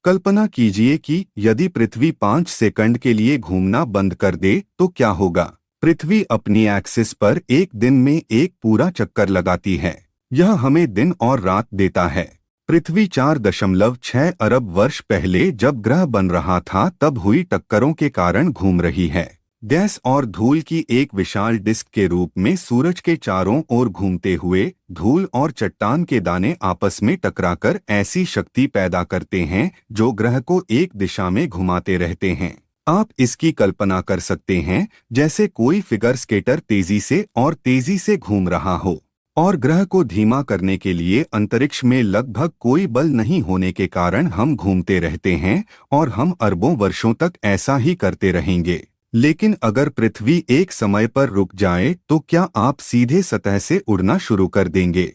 कल्पना कीजिए कि यदि पृथ्वी 5 सेकंड के लिए घूमना बंद कर दे तो क्या होगा। पृथ्वी अपनी एक्सिस पर एक दिन में एक पूरा चक्कर लगाती है। यह हमें दिन और रात देता है। पृथ्वी 4.6 अरब वर्ष पहले जब ग्रह बन रहा था तब हुई टक्करों के कारण घूम रही है। गैस और धूल की एक विशाल डिस्क के रूप में सूरज के चारों ओर घूमते हुए धूल और चट्टान के दाने आपस में टकराकर ऐसी शक्ति पैदा करते हैं जो ग्रह को एक दिशा में घुमाते रहते हैं। आप इसकी कल्पना कर सकते हैं जैसे कोई फिगर स्केटर तेजी से घूम रहा हो और ग्रह को धीमा करने के लिए अंतरिक्ष में लगभग कोई बल नहीं होने के कारण हम घूमते रहते हैं और हम अरबों वर्षों तक ऐसा ही करते रहेंगे। लेकिन अगर पृथ्वी एक समय पर रुक जाए तो क्या आप सीधे सतह से उड़ना शुरू कर देंगे?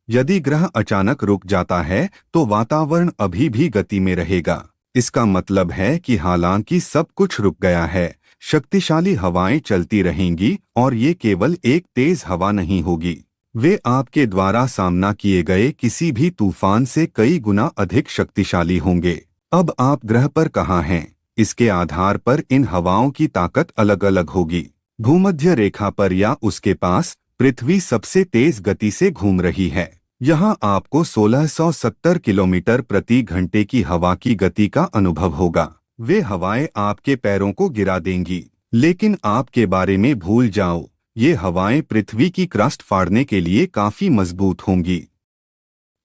यदि ग्रह अचानक रुक जाता है तो वातावरण अभी भी गति में रहेगा। इसका मतलब है कि हालांकि सब कुछ रुक गया है, शक्तिशाली हवाएं चलती रहेंगी और ये केवल एक तेज हवा नहीं होगी। वे आपके द्वारा सामना किए गए किसी भी तूफान से कई गुना अधिक शक्तिशाली होंगे। अब आप ग्रह पर कहाँ हैं, इसके आधार पर इन हवाओं की ताकत अलग अलग होगी। भूमध्य रेखा पर या उसके पास पृथ्वी सबसे तेज गति से घूम रही है। यहाँ आपको 1670 किलोमीटर प्रति घंटे की हवा की गति का अनुभव होगा। वे हवाएं आपके पैरों को गिरा देंगी, लेकिन आपके बारे में भूल जाओ, ये हवाएं पृथ्वी की क्रस्ट फाड़ने के लिए काफी मजबूत होंगी।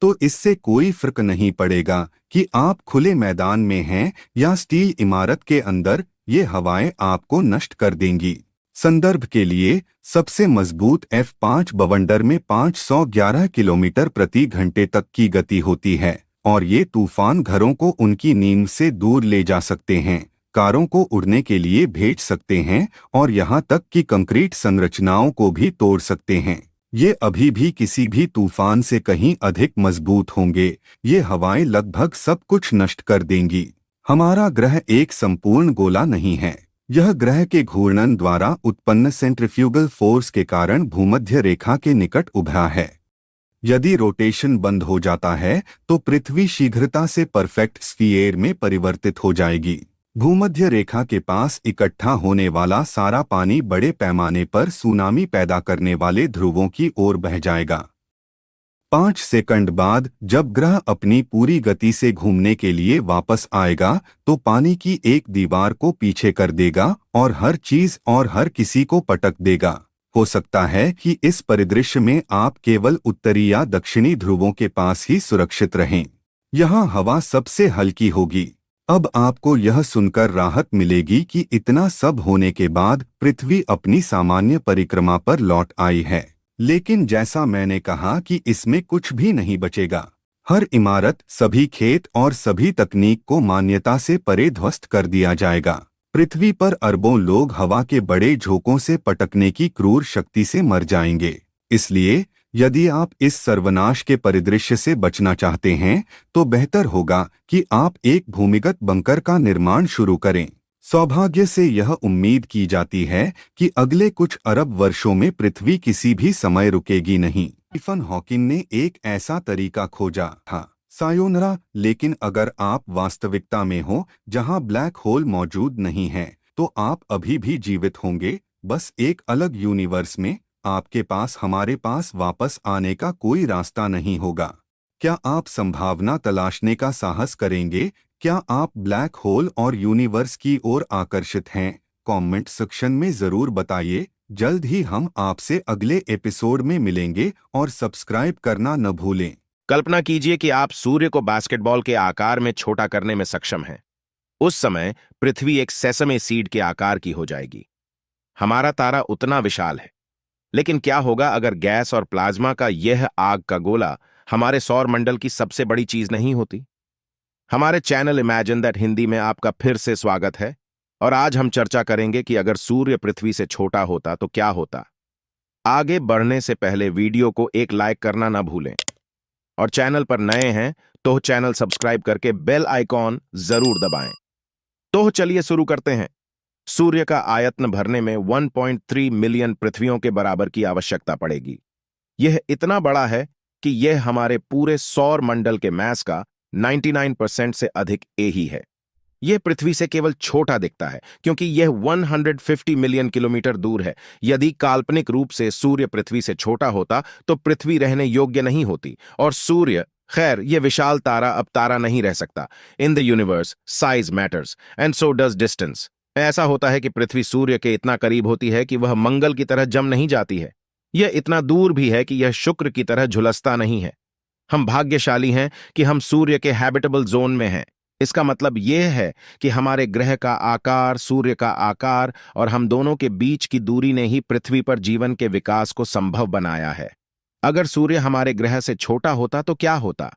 तो इससे कोई फर्क नहीं पड़ेगा कि आप खुले मैदान में हैं या स्टील इमारत के अंदर, ये हवाएं आपको नष्ट कर देंगी। संदर्भ के लिए, सबसे मजबूत F5 बवंडर में 511 किलोमीटर प्रति घंटे तक की गति होती है और ये तूफान घरों को उनकी नींव से दूर ले जा सकते हैं, कारों को उड़ने के लिए भेज सकते हैं और यहाँ तक कि कंक्रीट संरचनाओं को भी तोड़ सकते हैं। ये अभी भी किसी भी तूफान से कहीं अधिक मजबूत होंगे। ये हवाएं लगभग सब कुछ नष्ट कर देंगी। हमारा ग्रह एक संपूर्ण गोला नहीं है। यह ग्रह के घूर्णन द्वारा उत्पन्न सेंट्रीफ्यूगल फोर्स के कारण भूमध्य रेखा के निकट उभरा है। यदि रोटेशन बंद हो जाता है तो पृथ्वी शीघ्रता से परफेक्ट स्फीयर में परिवर्तित हो जाएगी। भूमध्य रेखा के पास इकट्ठा होने वाला सारा पानी बड़े पैमाने पर सुनामी पैदा करने वाले ध्रुवों की ओर बह जाएगा। 5 सेकंड बाद जब ग्रह अपनी पूरी गति से घूमने के लिए वापस आएगा तो पानी की एक दीवार को पीछे कर देगा और हर चीज और हर किसी को पटक देगा। हो सकता है कि इस परिदृश्य में आप केवल उत्तरी या दक्षिणी ध्रुवों के पास ही सुरक्षित रहें। यहाँ हवा सबसे हल्की होगी। अब आपको यह सुनकर राहत मिलेगी कि इतना सब होने के बाद पृथ्वी अपनी सामान्य परिक्रमा पर लौट आई है। लेकिन जैसा मैंने कहा कि इसमें कुछ भी नहीं बचेगा। हर इमारत, सभी खेत और सभी तकनीक को मान्यता से परे ध्वस्त कर दिया जाएगा। पृथ्वी पर अरबों लोग हवा के बड़े झोंकों से पटकने की क्रूर शक्ति से मर जाएंगे। इसलिए यदि आप इस सर्वनाश के परिदृश्य से बचना चाहते हैं तो बेहतर होगा कि आप एक भूमिगत बंकर का निर्माण शुरू करें। सौभाग्य से यह उम्मीद की जाती है कि अगले कुछ अरब वर्षों में पृथ्वी किसी भी समय रुकेगी नहीं। स्टीफन हॉकिंग ने एक ऐसा तरीका खोजा था। सायोनरा। लेकिन अगर आप वास्तविकता में हो जहां ब्लैक होल मौजूद नहीं है तो आप अभी भी जीवित होंगे, बस एक अलग यूनिवर्स में। आपके पास हमारे पास वापस आने का कोई रास्ता नहीं होगा। क्या आप संभावना तलाशने का साहस करेंगे? क्या आप ब्लैक होल और यूनिवर्स की ओर आकर्षित हैं? कमेंट सेक्शन में जरूर बताइए। जल्द ही हम आपसे अगले एपिसोड में मिलेंगे और सब्सक्राइब करना न भूलें। कल्पना कीजिए कि आप सूर्य को बास्केटबॉल के आकार में छोटा करने में सक्षम हैं। उस समय पृथ्वी एक सेसमे सीड के आकार की हो जाएगी। हमारा तारा उतना विशाल है, लेकिन क्या होगा अगर गैस और प्लाज्मा का यह आग का गोला हमारे सौर मंडल की सबसे बड़ी चीज नहीं होती? हमारे चैनल इमेजिन दैट हिंदी में आपका फिर से स्वागत है और आज हम चर्चा करेंगे कि अगर सूर्य पृथ्वी से छोटा होता तो क्या होता। आगे बढ़ने से पहले वीडियो को एक लाइक करना ना भूलें और चैनल पर नए हैं तो चैनल सब्सक्राइब करके बेल आइकॉन जरूर दबाएं। तो चलिए शुरू करते हैं। सूर्य का आयतन भरने में 1.3 मिलियन पृथ्वियों के बराबर की आवश्यकता पड़ेगी। यह इतना बड़ा है कि यह हमारे पूरे सौर मंडल के मैस का 99% से अधिक ए ही है। यह पृथ्वी से केवल छोटा दिखता है क्योंकि यह 150 मिलियन किलोमीटर दूर है। यदि काल्पनिक रूप से सूर्य पृथ्वी से छोटा होता तो पृथ्वी रहने योग्य नहीं होती और सूर्य, खैर, यह विशाल तारा अब तारा नहीं रह सकता। In the universe size matters and so does distance. ऐसा होता है कि पृथ्वी सूर्य के इतना करीब होती है कि वह मंगल की तरह जम नहीं जाती है। यह इतना दूर भी है कि यह शुक्र की तरह झुलसता नहीं है। हम भाग्यशाली हैं कि हम सूर्य के हैबिटेबल जोन में हैं। इसका मतलब यह है कि हमारे ग्रह का आकार, सूर्य का आकार और हम दोनों के बीच की दूरी ने ही पृथ्वी पर जीवन के विकास को संभव बनाया है। अगर सूर्य हमारे ग्रह से छोटा होता तो क्या होता?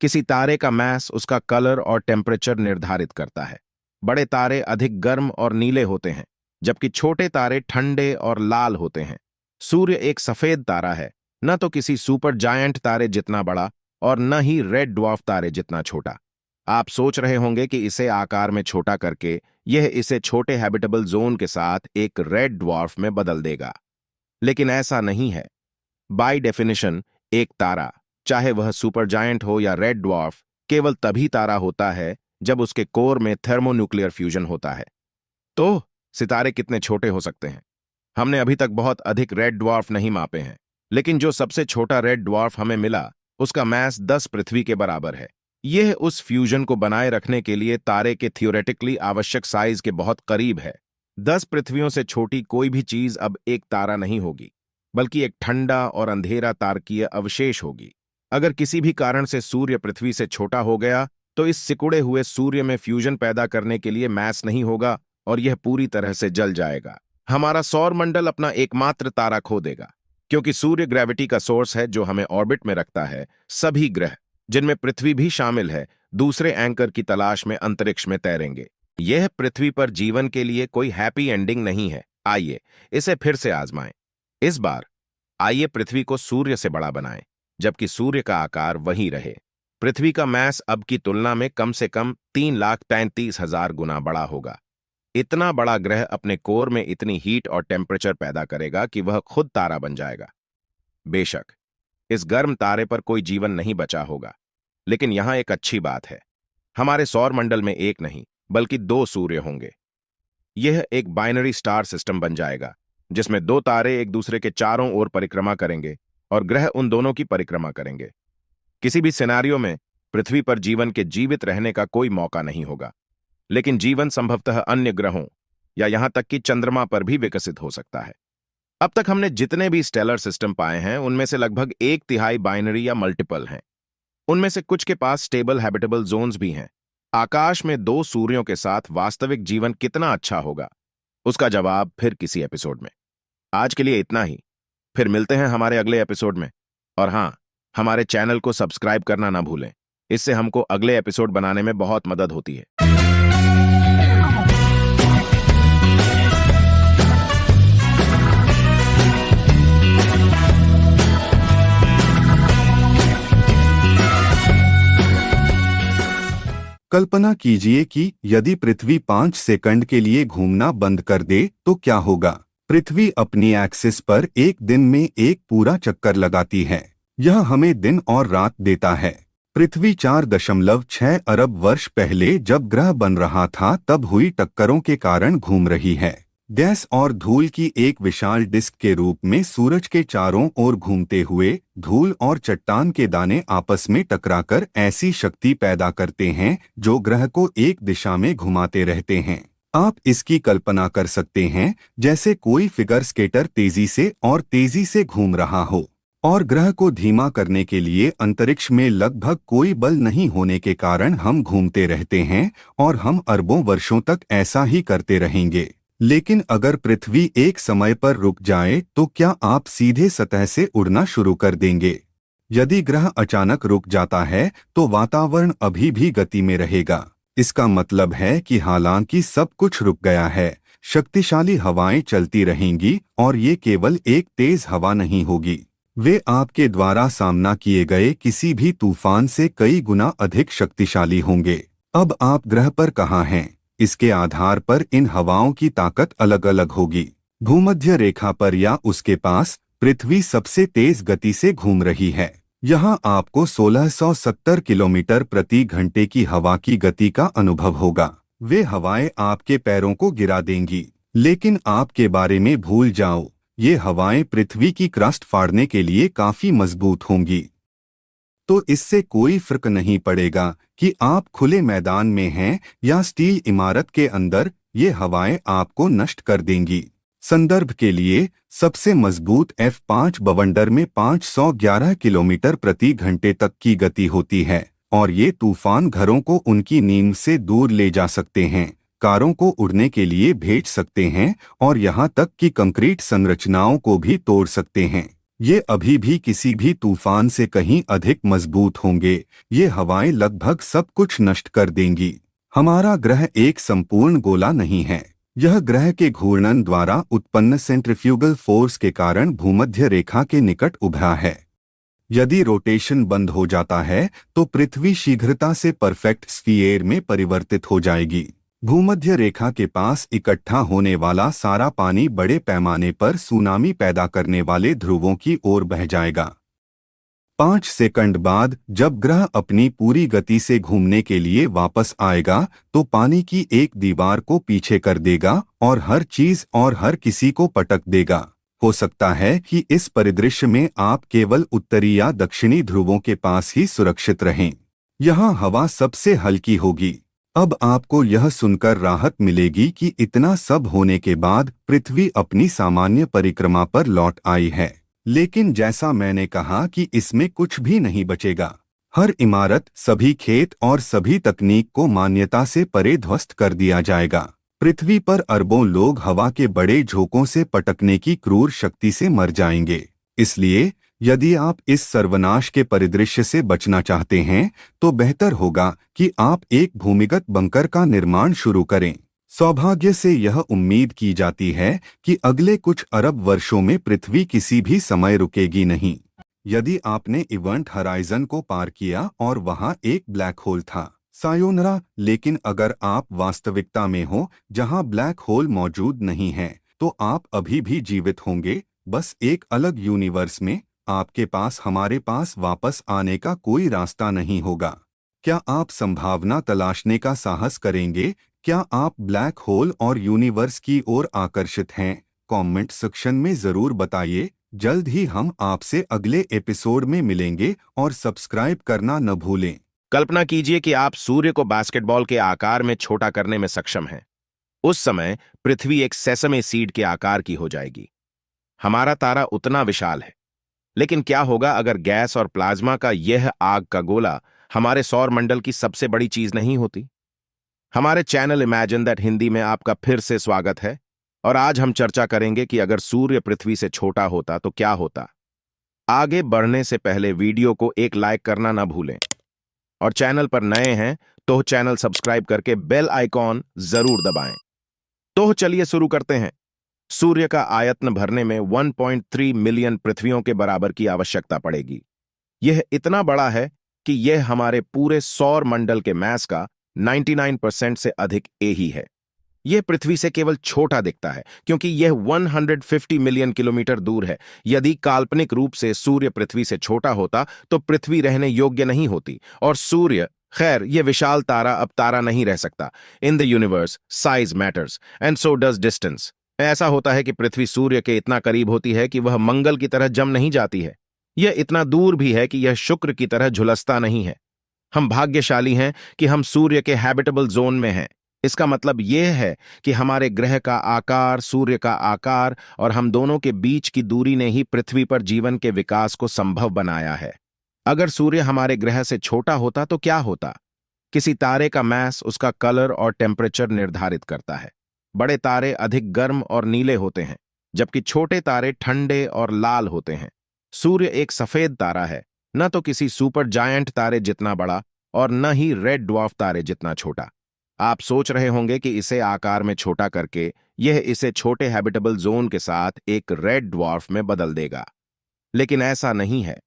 किसी तारे का मास उसका कलर और टेम्परेचर निर्धारित करता है। बड़े तारे अधिक गर्म और नीले होते हैं, जबकि छोटे तारे ठंडे और लाल होते हैं। सूर्य एक सफेद तारा है, न तो किसी सुपर जायंट तारे जितना बड़ा और न ही रेड ड्वार्फ तारे जितना छोटा। आप सोच रहे होंगे कि इसे आकार में छोटा करके यह इसे छोटे हैबिटेबल जोन के साथ एक रेड ड्वार्फ में बदल देगा, लेकिन ऐसा नहीं है। बाय डेफिनेशन, एक तारा, चाहे वह सुपर जायंट हो या रेड ड्वार्फ, केवल तभी तारा होता है जब उसके कोर में थर्मोन्यूक्लियर फ्यूजन होता है। तो सितारे कितने छोटे हो सकते हैं? हमने अभी तक बहुत अधिक रेड ड्वार्फ नहीं मापे हैं, लेकिन जो सबसे छोटा रेड ड्वार्फ हमें मिला उसका मास 10 पृथ्वी के बराबर है। यह उस फ्यूजन को बनाए रखने के लिए तारे के थियोरेटिकली आवश्यक साइज के बहुत करीब है। 10 पृथ्वियों से छोटी कोई भी चीज अब एक तारा नहीं होगी, बल्कि एक ठंडा और अंधेरा तारकीय अवशेष होगी। अगर किसी भी कारण से सूर्य पृथ्वी से छोटा हो गया तो इस सिकुड़े हुए सूर्य में फ्यूजन पैदा करने के लिए मास नहीं होगा और यह पूरी तरह से जल जाएगा। हमारा सौर मंडल अपना एकमात्र तारा खो देगा, क्योंकि सूर्य ग्रेविटी का सोर्स है जो हमें ऑर्बिट में रखता है। सभी ग्रह, जिनमें पृथ्वी भी शामिल है, दूसरे एंकर की तलाश में अंतरिक्ष में तैरेंगे। यह पृथ्वी पर जीवन के लिए कोई हैप्पी एंडिंग नहीं है। आइए इसे फिर से आजमाएं। इस बार आइए पृथ्वी को सूर्य से बड़ा बनाएं, जबकि सूर्य का आकार वही रहे। पृथ्वी का मास अब की तुलना में कम से कम 3,35,000 गुना बड़ा होगा। इतना बड़ा ग्रह अपने कोर में इतनी हीट और टेम्परेचर पैदा करेगा कि वह खुद तारा बन जाएगा। बेशक इस गर्म तारे पर कोई जीवन नहीं बचा होगा, लेकिन यहां एक अच्छी बात है। हमारे सौर मंडल में एक नहीं बल्कि 2 सूर्य होंगे। यह एक बाइनरी स्टार सिस्टम बन जाएगा, जिसमें 2 तारे एक दूसरे के चारों ओर परिक्रमा करेंगे और ग्रह उन दोनों की परिक्रमा करेंगे। किसी भी सिनेरियो में पृथ्वी पर जीवन के जीवित रहने का कोई मौका नहीं होगा, लेकिन जीवन संभवतः अन्य ग्रहों या यहां तक कि चंद्रमा पर भी विकसित हो सकता है। अब तक हमने जितने भी स्टेलर सिस्टम पाए हैं उनमें से लगभग 1/3 बाइनरी या मल्टीपल हैं। उनमें से कुछ के पास स्टेबल हैबिटेबल जोन्स भी हैं। आकाश में 2 सूर्यों के साथ वास्तविक जीवन कितना अच्छा होगा, उसका जवाब फिर किसी एपिसोड में। आज के लिए इतना ही, फिर मिलते हैं हमारे अगले एपिसोड में। और हां, हमारे चैनल को सब्सक्राइब करना ना भूलें, इससे हमको अगले एपिसोड बनाने में बहुत मदद होती है। कल्पना कीजिए कि यदि पृथ्वी 5 सेकंड के लिए घूमना बंद कर दे तो क्या होगा। पृथ्वी अपनी एक्सिस पर एक दिन में एक पूरा चक्कर लगाती है। यह हमें दिन और रात देता है। पृथ्वी 4.6 अरब वर्ष पहले जब ग्रह बन रहा था तब हुई टक्करों के कारण घूम रही है। गैस और धूल की एक विशाल डिस्क के रूप में सूरज के चारों ओर घूमते हुए धूल और चट्टान के दाने आपस में टकराकर ऐसी शक्ति पैदा करते हैं जो ग्रह को एक दिशा में घुमाते रहते हैं। आप इसकी कल्पना कर सकते हैं जैसे कोई फिगर स्केटर तेजी से घूम रहा हो और ग्रह को धीमा करने के लिए अंतरिक्ष में लगभग कोई बल नहीं होने के कारण हम घूमते रहते हैं और हम अरबों वर्षों तक ऐसा ही करते रहेंगे। लेकिन अगर पृथ्वी एक समय पर रुक जाए तो क्या आप सीधे सतह से उड़ना शुरू कर देंगे? यदि ग्रह अचानक रुक जाता है तो वातावरण अभी भी गति में रहेगा। इसका मतलब है कि हालांकि सब कुछ रुक गया है, शक्तिशाली हवाएं चलती रहेंगी और ये केवल एक तेज हवा नहीं होगी। वे आपके द्वारा सामना किए गए किसी भी तूफान से कई गुना अधिक शक्तिशाली होंगे। अब आप ग्रह पर कहाँ हैं, इसके आधार पर इन हवाओं की ताकत अलग अलग होगी। भूमध्य रेखा पर या उसके पास पृथ्वी सबसे तेज गति से घूम रही है। यहाँ आपको 1670 किलोमीटर प्रति घंटे की हवा की गति का अनुभव होगा। वे हवाएं आपके पैरों को गिरा देंगी, लेकिन आपके बारे में भूल जाओ, ये हवाएं पृथ्वी की क्रस्ट फाड़ने के लिए काफी मजबूत होंगी। तो इससे कोई फर्क नहीं पड़ेगा कि आप खुले मैदान में हैं या स्टील इमारत के अंदर, ये हवाएं आपको नष्ट कर देंगी। संदर्भ के लिए, सबसे मजबूत F5 बवंडर में 511 किलोमीटर प्रति घंटे तक की गति होती है और ये तूफान घरों को उनकी नींव से दूर ले जा सकते हैं, कारों को उड़ने के लिए भेज सकते हैं और यहाँ तक कि कंक्रीट संरचनाओं को भी तोड़ सकते हैं। ये अभी भी किसी भी तूफान से कहीं अधिक मजबूत होंगे। ये हवाएं लगभग सब कुछ नष्ट कर देंगी। हमारा ग्रह एक संपूर्ण गोला नहीं है। यह ग्रह के घूर्णन द्वारा उत्पन्न सेंट्रीफ्यूगल फोर्स के कारण भूमध्य रेखा के निकट उभरा है। यदि रोटेशन बंद हो जाता है तो पृथ्वी शीघ्रता से परफेक्ट स्फीयर में परिवर्तित हो जाएगी। भूमध्य रेखा के पास इकट्ठा होने वाला सारा पानी बड़े पैमाने पर सुनामी पैदा करने वाले ध्रुवों की ओर बह जाएगा। 5 सेकंड बाद जब ग्रह अपनी पूरी गति से घूमने के लिए वापस आएगा तो पानी की एक दीवार को पीछे कर देगा और हर चीज और हर किसी को पटक देगा। हो सकता है कि इस परिदृश्य में आप केवल उत्तरी या दक्षिणी ध्रुवों के पास ही सुरक्षित रहें। यहाँ हवा सबसे हल्की होगी। अब आपको यह सुनकर राहत मिलेगी कि इतना सब होने के बाद पृथ्वी अपनी सामान्य परिक्रमा पर लौट आई है। लेकिन जैसा मैंने कहा कि इसमें कुछ भी नहीं बचेगा। हर इमारत, सभी खेत और सभी तकनीक को मान्यता से परे ध्वस्त कर दिया जाएगा। पृथ्वी पर अरबों लोग हवा के बड़े झोंकों से पटकने की क्रूर शक्ति से मर जाएंगे। इसलिए यदि आप इस सर्वनाश के परिदृश्य से बचना चाहते हैं तो बेहतर होगा कि आप एक भूमिगत बंकर का निर्माण शुरू करें। सौभाग्य से यह उम्मीद की जाती है कि अगले कुछ अरब वर्षों में पृथ्वी किसी भी समय रुकेगी नहीं। यदि आपने इवेंट हराइजन को पार किया और वहां एक ब्लैक होल था, सायोनरा, लेकिन अगर आप वास्तविकता में हो जहां ब्लैक होल मौजूद नहीं है तो आप अभी भी जीवित होंगे, बस एक अलग यूनिवर्स में। आपके पास हमारे पास वापस आने का कोई रास्ता नहीं होगा। क्या आप संभावना तलाशने का साहस करेंगे? क्या आप ब्लैक होल और यूनिवर्स की ओर आकर्षित हैं? कमेंट सेक्शन में जरूर बताइए। जल्द ही हम आपसे अगले एपिसोड में मिलेंगे और सब्सक्राइब करना न भूलें। कल्पना कीजिए कि आप सूर्य को बास्केटबॉल के आकार में छोटा करने में सक्षम हैं। उस समय पृथ्वी एक सेसमे सीड के आकार की हो जाएगी। हमारा तारा उतना विशाल है, लेकिन क्या होगा अगर गैस और प्लाज्मा का यह आग का गोला हमारे सौर मंडल की सबसे बड़ी चीज नहीं होती? हमारे चैनल इमेजिन दैट हिंदी में आपका फिर से स्वागत है और आज हम चर्चा करेंगे कि अगर सूर्य पृथ्वी से छोटा होता तो क्या होता। आगे बढ़ने से पहले वीडियो को एक लाइक करना ना भूलें और चैनल पर नए हैं तो चैनल सब्सक्राइब करके बेल आइकॉन जरूर दबाएं। तो चलिए शुरू करते हैं। सूर्य का आयतन भरने में 1.3 मिलियन पृथ्वियों के बराबर की आवश्यकता पड़ेगी। यह इतना बड़ा है कि यह हमारे पूरे सौर मंडल के मैस का 99% से अधिक ही है। यह पृथ्वी से केवल छोटा दिखता है क्योंकि यह 150 मिलियन किलोमीटर दूर है। यदि काल्पनिक रूप से सूर्य पृथ्वी से छोटा होता तो पृथ्वी रहने योग्य नहीं होती और सूर्य, खैर, यह विशाल तारा अब तारा नहीं रह सकता। In the universe size matters and so does distance. ऐसा होता है कि पृथ्वी सूर्य के इतना करीब होती है कि वह मंगल की तरह जम नहीं जाती है। यह इतना दूर भी है कि यह शुक्र की तरह झुलसता नहीं है। हम भाग्यशाली हैं कि हम सूर्य के हैबिटेबल जोन में हैं। इसका मतलब यह है कि हमारे ग्रह का आकार, सूर्य का आकार और हम दोनों के बीच की दूरी ने ही पृथ्वी पर जीवन के विकास को संभव बनाया है। अगर सूर्य हमारे ग्रह से छोटा होता तो क्या होता? किसी तारे का मैस उसका कलर और टेम्परेचर निर्धारित करता है। बड़े तारे अधिक गर्म और नीले होते हैं, जबकि छोटे तारे ठंडे और लाल होते हैं। सूर्य एक सफेद तारा है, न तो किसी सुपर जायंट तारे जितना बड़ा और न ही रेड ड्वार्फ तारे जितना छोटा। आप सोच रहे होंगे कि इसे आकार में छोटा करके यह इसे छोटे हैबिटेबल जोन के साथ एक रेड ड्वार्फ में बदल देगा, लेकिन ऐसा नहीं है।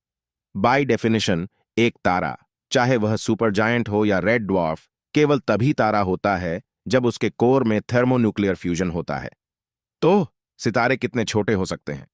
बाय डेफिनेशन एक तारा, चाहे वह सुपर जायंट हो या रेड ड्वार्फ, केवल तभी तारा होता है जब उसके कोर में थर्मोन्यूक्लियर फ्यूजन होता है। तो सितारे कितने छोटे हो सकते हैं?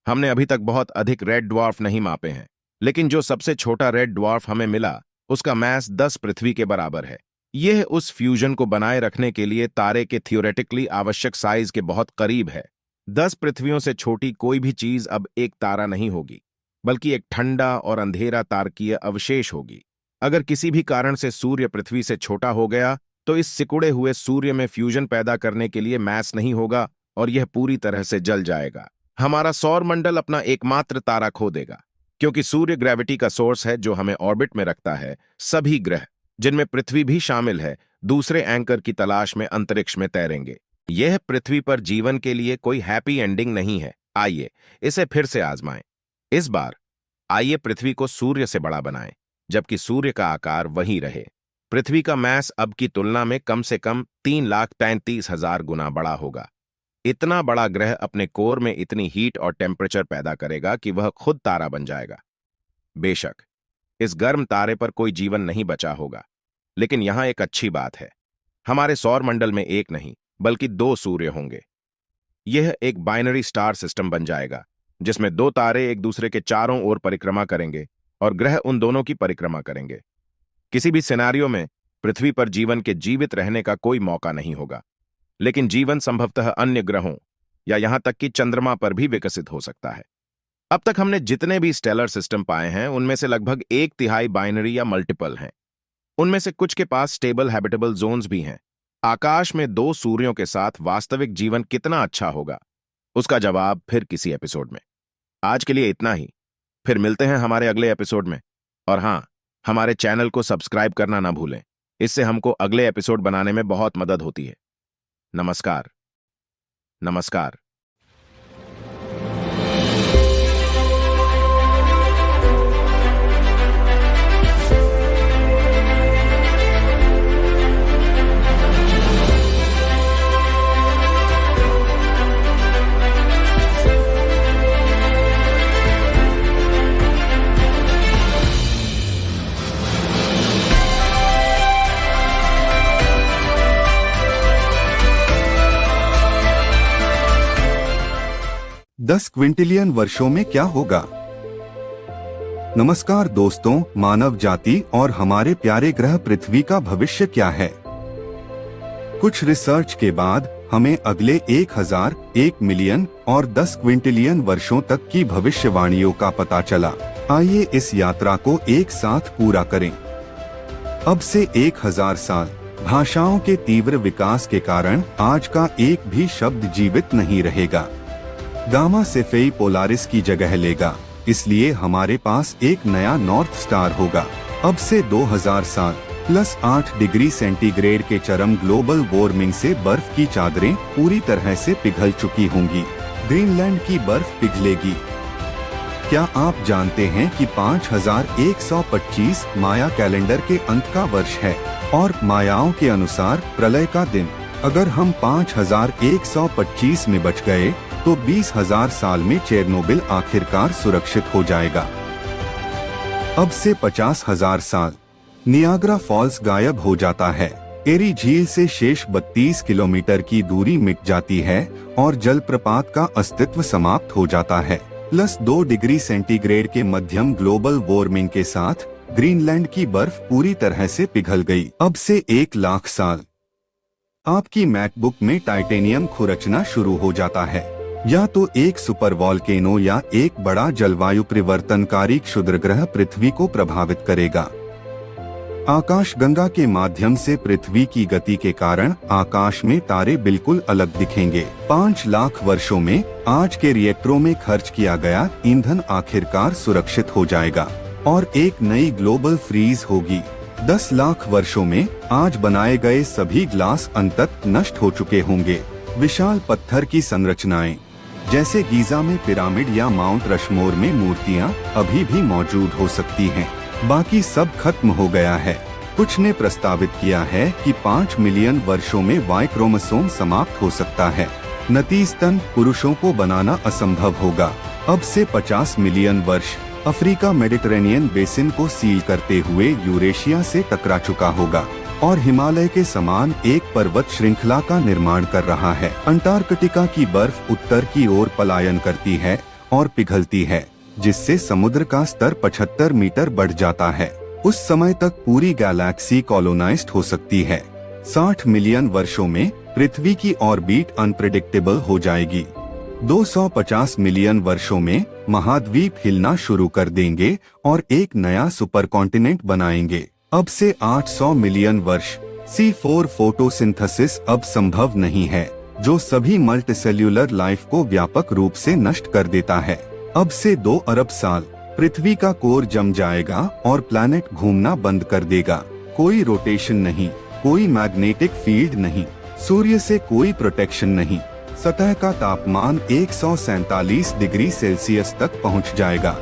हमने अभी तक बहुत अधिक रेड ड्वार्फ नहीं मापे हैं, लेकिन जो सबसे छोटा रेड ड्वार्फ हमें मिला उसका मास 10 पृथ्वी के बराबर है। यह उस फ्यूजन को बनाए रखने के लिए तारे के थियोरेटिकली आवश्यक साइज के बहुत करीब है। 10 पृथ्वियों से छोटी कोई भी चीज अब एक तारा नहीं होगी, बल्कि एक ठंडा और अंधेरा तारकीय अवशेष होगी। अगर किसी भी कारण से सूर्य पृथ्वी से छोटा हो गया तो इस सिकुड़े हुए सूर्य में फ्यूजन पैदा करने के लिए मास नहीं होगा और यह पूरी तरह से जल जाएगा। हमारा सौर मंडल अपना एकमात्र तारा खो देगा, क्योंकि सूर्य ग्रेविटी का सोर्स है जो हमें ऑर्बिट में रखता है। सभी ग्रह, जिनमें पृथ्वी भी शामिल है, दूसरे एंकर की तलाश में अंतरिक्ष में तैरेंगे। यह पृथ्वी पर जीवन के लिए कोई हैप्पी एंडिंग नहीं है। आइए इसे फिर से आजमाएं। इस बार आइए पृथ्वी को सूर्य से बड़ा बनाएं, जबकि सूर्य का आकार वही रहे। पृथ्वी का मास अब की तुलना में कम से कम 3,33,000 गुना बड़ा होगा। इतना बड़ा ग्रह अपने कोर में इतनी हीट और टेम्परेचर पैदा करेगा कि वह खुद तारा बन जाएगा। बेशक इस गर्म तारे पर कोई जीवन नहीं बचा होगा, लेकिन यहां एक अच्छी बात है। हमारे सौर मंडल में एक नहीं बल्कि 2 सूर्य होंगे। यह एक बाइनरी स्टार सिस्टम बन जाएगा, जिसमें 2 तारे एक दूसरे के चारों ओर परिक्रमा करेंगे और ग्रह उन दोनों की परिक्रमा करेंगे। किसी भी सिनेरियो में पृथ्वी पर जीवन के जीवित रहने का कोई मौका नहीं होगा, लेकिन जीवन संभवतः अन्य ग्रहों या यहां तक कि चंद्रमा पर भी विकसित हो सकता है। अब तक हमने जितने भी स्टेलर सिस्टम पाए हैं उनमें से लगभग 1/3 बाइनरी या मल्टीपल हैं। उनमें से कुछ के पास स्टेबल हैबिटेबल जोन्स भी हैं। आकाश में 2 सूर्यों के साथ वास्तविक जीवन कितना अच्छा होगा, उसका जवाब फिर किसी एपिसोड में। आज के लिए इतना ही, फिर मिलते हैं हमारे अगले एपिसोड में। और हां, हमारे चैनल को सब्सक्राइब करना ना भूलें, इससे हमको अगले एपिसोड बनाने में बहुत मदद होती है। नमस्कार। नमस्कार। दस क्विंटिलियन वर्षों में क्या होगा? नमस्कार दोस्तों, मानव जाति और हमारे प्यारे ग्रह पृथ्वी का भविष्य क्या है? कुछ रिसर्च के बाद हमें अगले 1000, 1 मिलियन और 10 क्विंटिलियन वर्षों तक की भविष्यवाणियों का पता चला। आइए इस यात्रा को एक साथ पूरा करें। अब से 1000 साल भाषाओं के तीव्र विकास के कारण आज का एक भी शब्द जीवित नहीं रहेगा। गामा सेफेई पोलारिस की जगह लेगा, इसलिए हमारे पास एक नया नॉर्थ स्टार होगा। अब से 2000 साल +8 डिग्री सेंटीग्रेड के चरम ग्लोबल वार्मिंग से बर्फ की चादरें पूरी तरह से पिघल चुकी होंगी। ग्रीनलैंड की बर्फ पिघलेगी। क्या आप जानते हैं कि 5125 माया कैलेंडर के अंत का वर्ष है और मायाओं के अनुसार प्रलय का दिन? अगर हम 5125 में बच गए तो 20,000 साल में चेरनोबिल आखिरकार सुरक्षित हो जाएगा। अब से 50,000 साल नियाग्रा फॉल्स गायब हो जाता है। एरी झील से शेष 32 किलोमीटर की दूरी मिट जाती है और जलप्रपात का अस्तित्व समाप्त हो जाता है। +2 डिग्री सेंटीग्रेड के मध्यम ग्लोबल वार्मिंग के साथ ग्रीनलैंड की बर्फ पूरी तरह से पिघल गई। अब से 1,00,000 साल आपकी मैकबुक में टाइटेनियम खुरचना शुरू हो जाता है। या तो एक सुपर वॉल्केनो या एक बड़ा जलवायु परिवर्तनकारी क्षुद्रग्रह पृथ्वी को प्रभावित करेगा। आकाशगंगा के माध्यम से पृथ्वी की गति के कारण आकाश में तारे बिल्कुल अलग दिखेंगे। 5 लाख वर्षों में आज के रिएक्टरों में खर्च किया गया ईंधन आखिरकार सुरक्षित हो जाएगा और एक नई ग्लोबल फ्रीज होगी। 10 लाख वर्षों में आज बनाए गए सभी ग्लास अंततः नष्ट हो चुके होंगे। विशाल पत्थर की संरचनाएं जैसे गीजा में पिरामिड या माउंट रशमोर में मूर्तियां अभी भी मौजूद हो सकती हैं। बाकी सब खत्म हो गया है। कुछ ने प्रस्तावित किया है कि 5 मिलियन वर्षों में वाई क्रोमोसोम समाप्त हो सकता है। नतीजतन पुरुषों को बनाना असंभव होगा। अब से 50 मिलियन वर्ष अफ्रीका मेडिटरेनियन बेसिन को सील करते हुए यूरेशिया से टकरा चुका होगा और हिमालय के समान एक पर्वत श्रृंखला का निर्माण कर रहा है। अंटार्कटिका की बर्फ उत्तर की ओर पलायन करती है और पिघलती है। जिससे समुद्र का स्तर 75 मीटर बढ़ जाता है। उस समय तक पूरी गैलेक्सी कॉलोनाइज्ड हो सकती है। 60 मिलियन वर्षों में पृथ्वी की ऑर्बिट अनप्रेडिक्टेबल हो जाएगी। 250 मिलियन वर्षों में महाद्वीप हिलना शुरू कर देंगे और एक नया सुपर कॉन्टिनेंट बनाएंगे। अब से 800 मिलियन वर्ष C4 फोटोसिंथेसिस अब संभव नहीं है, जो सभी मल्टीसेल्यूलर लाइफ को व्यापक रूप से नष्ट कर देता है। अब से 2 अरब साल पृथ्वी का कोर जम जाएगा और प्लैनेट घूमना बंद कर देगा। कोई रोटेशन नहीं, कोई मैग्नेटिक फील्ड नहीं, सूर्य से कोई प्रोटेक्शन नहीं। सतह का तापमान 147 डिग्री सेल्सियस तक पहुंच जाएगा।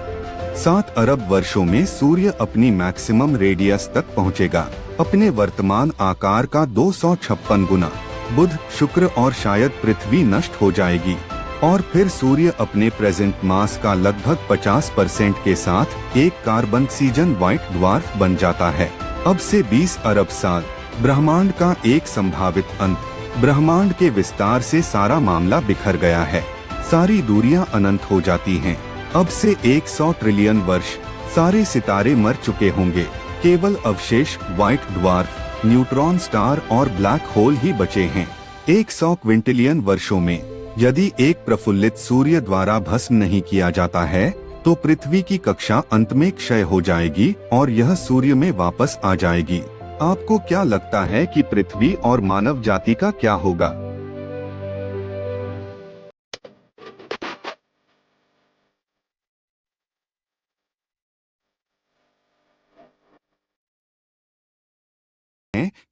7 अरब वर्षों में सूर्य अपनी मैक्सिमम रेडियस तक पहुंचेगा, अपने वर्तमान आकार का 256 गुना। बुध, शुक्र और शायद पृथ्वी नष्ट हो जाएगी और फिर सूर्य अपने प्रेजेंट मास का लगभग 50% के साथ एक कार्बन सीजन व्हाइट ड्वार्फ बन जाता है। अब से 20 अरब साल ब्रह्मांड का एक संभावित अंत। ब्रह्मांड के विस्तार से सारा मामला बिखर गया है, सारी दूरियां अनंत हो जाती हैं। अब से 100 ट्रिलियन वर्ष सारे सितारे मर चुके होंगे, केवल अवशेष व्हाइट ड्वार्फ, न्यूट्रॉन स्टार और ब्लैक होल ही बचे हैं। 100 क्विंटिलियन वर्षों में यदि एक प्रफुल्लित सूर्य द्वारा भस्म नहीं किया जाता है तो पृथ्वी की कक्षा अंत में क्षय हो जाएगी और यह सूर्य में वापस आ जाएगी। आपको क्या लगता है कि पृथ्वी और मानव जाति का क्या होगा?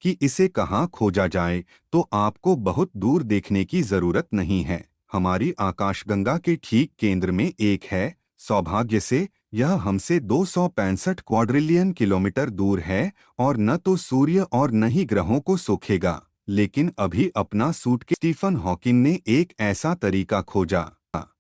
कि इसे कहाँ खोजा जाए, तो आपको बहुत दूर देखने की जरूरत नहीं है। हमारी आकाशगंगा के ठीक केंद्र में एक है। सौभाग्य से यह हमसे 265 क्वाड्रिलियन किलोमीटर दूर है और न तो सूर्य और न ही ग्रहों को सोखेगा। लेकिन अभी अपना सूटकेस स्टीफन हॉकिंग ने एक ऐसा तरीका खोजा।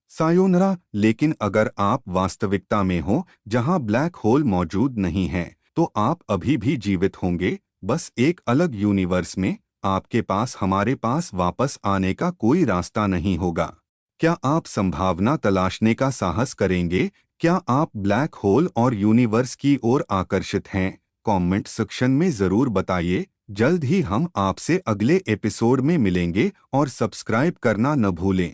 सायोनरा, लेकिन अगर आप वास्तविकता में हो जहां ब्लैक होल मौजूद नहीं है, तो आप अभी भी जीवित होंगे, बस एक अलग यूनिवर्स में। आपके पास हमारे पास वापस आने का कोई रास्ता नहीं होगा। क्या आप संभावना तलाशने का साहस करेंगे? क्या आप ब्लैक होल और यूनिवर्स की ओर आकर्षित हैं? कमेंट सेक्शन में जरूर बताइए। जल्द ही हम आपसे अगले एपिसोड में मिलेंगे और सब्सक्राइब करना न भूलें।